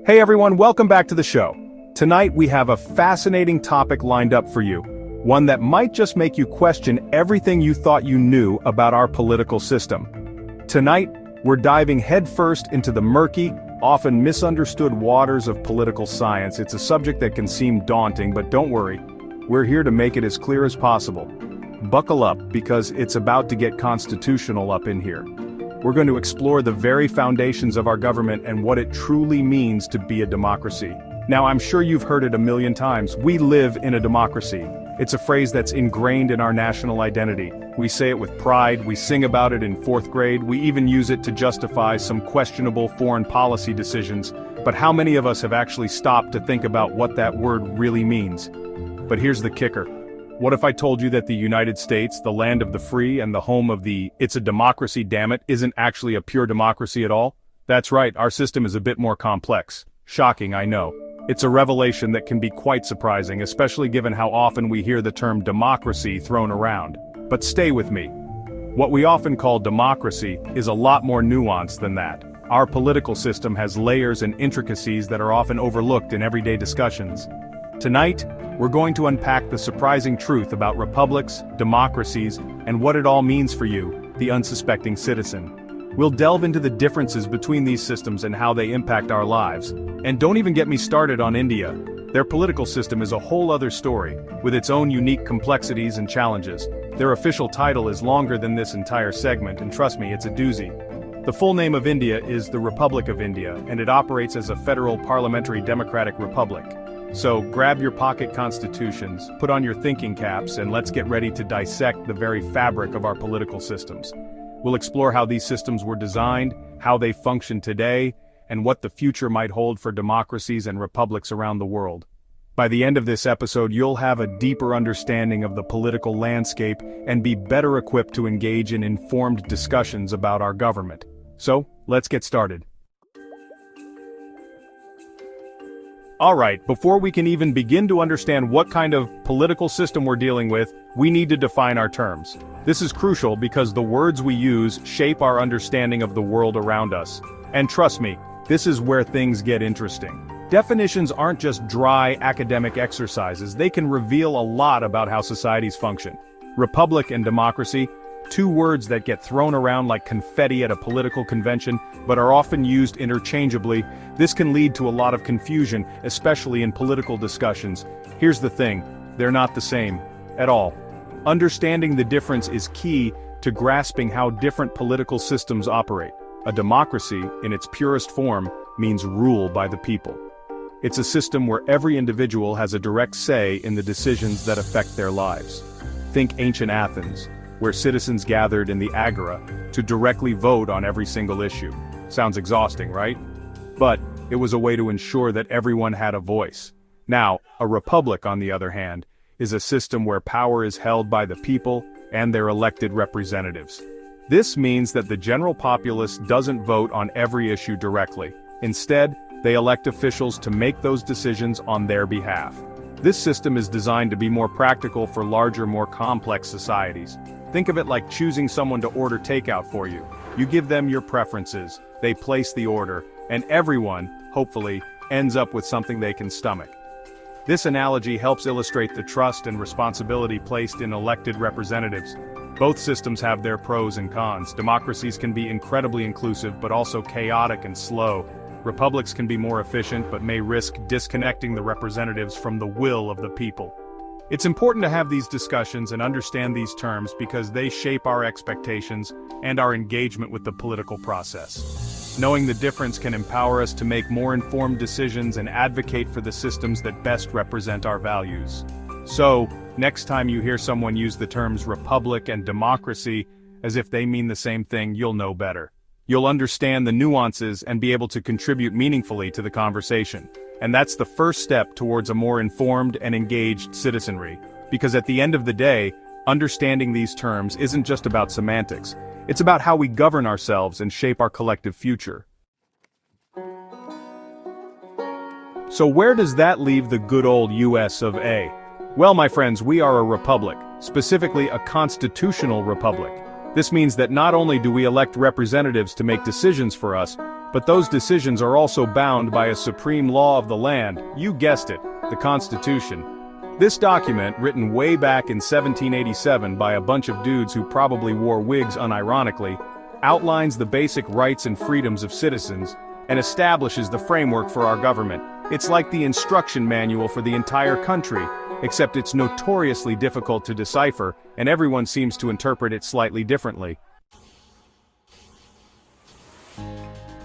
Hey everyone, welcome back to the show. Tonight we have a fascinating topic lined up for you. One that might just make you question everything you thought you knew about our political system. Tonight, we're diving headfirst into the murky, often misunderstood waters of political science. It's a subject that can seem daunting, but don't worry. We're here to make it as clear as possible. Buckle up, because it's about to get constitutional up in here. We're going to explore the very foundations of our government and what it truly means to be a democracy. Now, I'm sure you've heard it a million times. We live in a democracy. It's a phrase that's ingrained in our national identity. We say it with pride, we sing about it in fourth grade, we even use it to justify some questionable foreign policy decisions. But how many of us have actually stopped to think about what that word really means? But here's the kicker. What if I told you that the United States, the land of the free and the home of the "it's a democracy, damn it," isn't actually a pure democracy at all? That's right, our system is a bit more complex. Shocking, I know. It's a revelation that can be quite surprising, especially given how often we hear the term democracy thrown around. But stay with me. What we often call democracy is a lot more nuanced than that. Our political system has layers and intricacies that are often overlooked in everyday discussions. Tonight, we're going to unpack the surprising truth about republics, democracies, and what it all means for you, the unsuspecting citizen. We'll delve into the differences between these systems and how they impact our lives. And don't even get me started on India. Their political system is a whole other story, with its own unique complexities and challenges. Their official title is longer than this entire segment, and trust me, it's a doozy. The full name of India is the Republic of India, and it operates as a federal parliamentary democratic republic. So grab your pocket constitutions, put on your thinking caps, and let's get ready to dissect the very fabric of our political systems. We'll explore how these systems were designed, how they function today, and what the future might hold for democracies and republics around the world. By the end of this episode, you'll have a deeper understanding of the political landscape and be better equipped to engage in informed discussions about our government. So, let's get started. Alright, before we can even begin to understand what kind of political system we're dealing with, we need to define our terms. This is crucial because the words we use shape our understanding of the world around us. And trust me, this is where things get interesting. Definitions aren't just dry academic exercises, they can reveal a lot about how societies function. Republic and democracy, two words that get thrown around like confetti at a political convention, but are often used interchangeably. This can lead to a lot of confusion, especially in political discussions. Here's the thing, they're not the same at all. Understanding the difference is key to grasping how different political systems operate. A democracy, in its purest form, means rule by the people. It's a system where every individual has a direct say in the decisions that affect their lives. Think ancient Athens, where citizens gathered in the agora to directly vote on every single issue. Sounds exhausting, right? But it was a way to ensure that everyone had a voice. Now, a republic, on the other hand, is a system where power is held by the people and their elected representatives. This means that the general populace doesn't vote on every issue directly. Instead, they elect officials to make those decisions on their behalf. This system is designed to be more practical for larger, more complex societies. Think of it like choosing someone to order takeout for you. You give them your preferences, they place the order, and everyone, hopefully, ends up with something they can stomach. This analogy helps illustrate the trust and responsibility placed in elected representatives. Both systems have their pros and cons. Democracies can be incredibly inclusive, but also chaotic and slow. Republics can be more efficient, but may risk disconnecting the representatives from the will of the people. It's important to have these discussions and understand these terms because they shape our expectations and our engagement with the political process. Knowing the difference can empower us to make more informed decisions and advocate for the systems that best represent our values. So, next time you hear someone use the terms republic and democracy as if they mean the same thing, you'll know better. You'll understand the nuances and be able to contribute meaningfully to the conversation. And that's the first step towards a more informed and engaged citizenry. Because at the end of the day, understanding these terms isn't just about semantics. It's about how we govern ourselves and shape our collective future. So where does that leave the good old US of A? Well, my friends, we are a republic, specifically a constitutional republic. This means that not only do we elect representatives to make decisions for us, But those decisions are also bound by a supreme law of the land, you guessed it, the Constitution. This document, written way back in 1787 by a bunch of dudes who probably wore wigs unironically, outlines the basic rights and freedoms of citizens, and establishes the framework for our government. It's like the instruction manual for the entire country, except it's notoriously difficult to decipher, and everyone seems to interpret it slightly differently.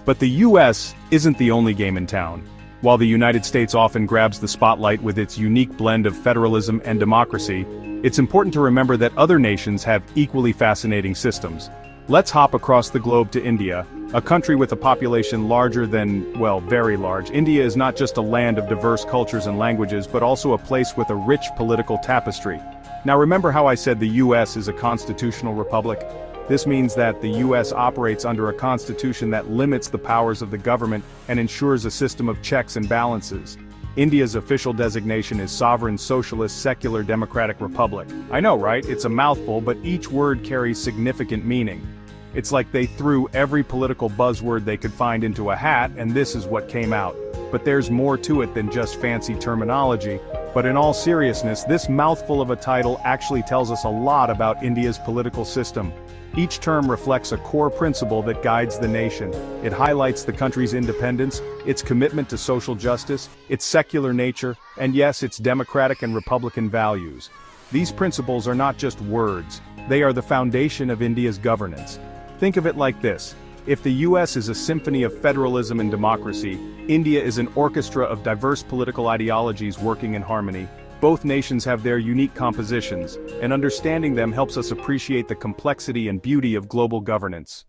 But the US isn't the only game in town. While the United States often grabs the spotlight with its unique blend of federalism and democracy, it's important to remember that other nations have equally fascinating systems. Let's hop across the globe to India, a country with a population larger than, well, very large. India is not just a land of diverse cultures and languages, but also a place with a rich political tapestry. Now remember how I said the US is a constitutional republic? This means that the US operates under a constitution that limits the powers of the government and ensures a system of checks and balances. India's official designation is Sovereign Socialist Secular Democratic Republic. I know, right? It's a mouthful, but each word carries significant meaning. It's like they threw every political buzzword they could find into a hat, and this is what came out. But there's more to it than just fancy terminology. But in all seriousness, this mouthful of a title actually tells us a lot about India's political system. Each term reflects a core principle that guides the nation. It highlights the country's independence, its commitment to social justice, its secular nature, and yes, its democratic and republican values. These principles are not just words, they are the foundation of India's governance. Think of it like this. If the US is a symphony of federalism and democracy, India is an orchestra of diverse political ideologies working in harmony. Both nations have their unique compositions, and understanding them helps us appreciate the complexity and beauty of global governance.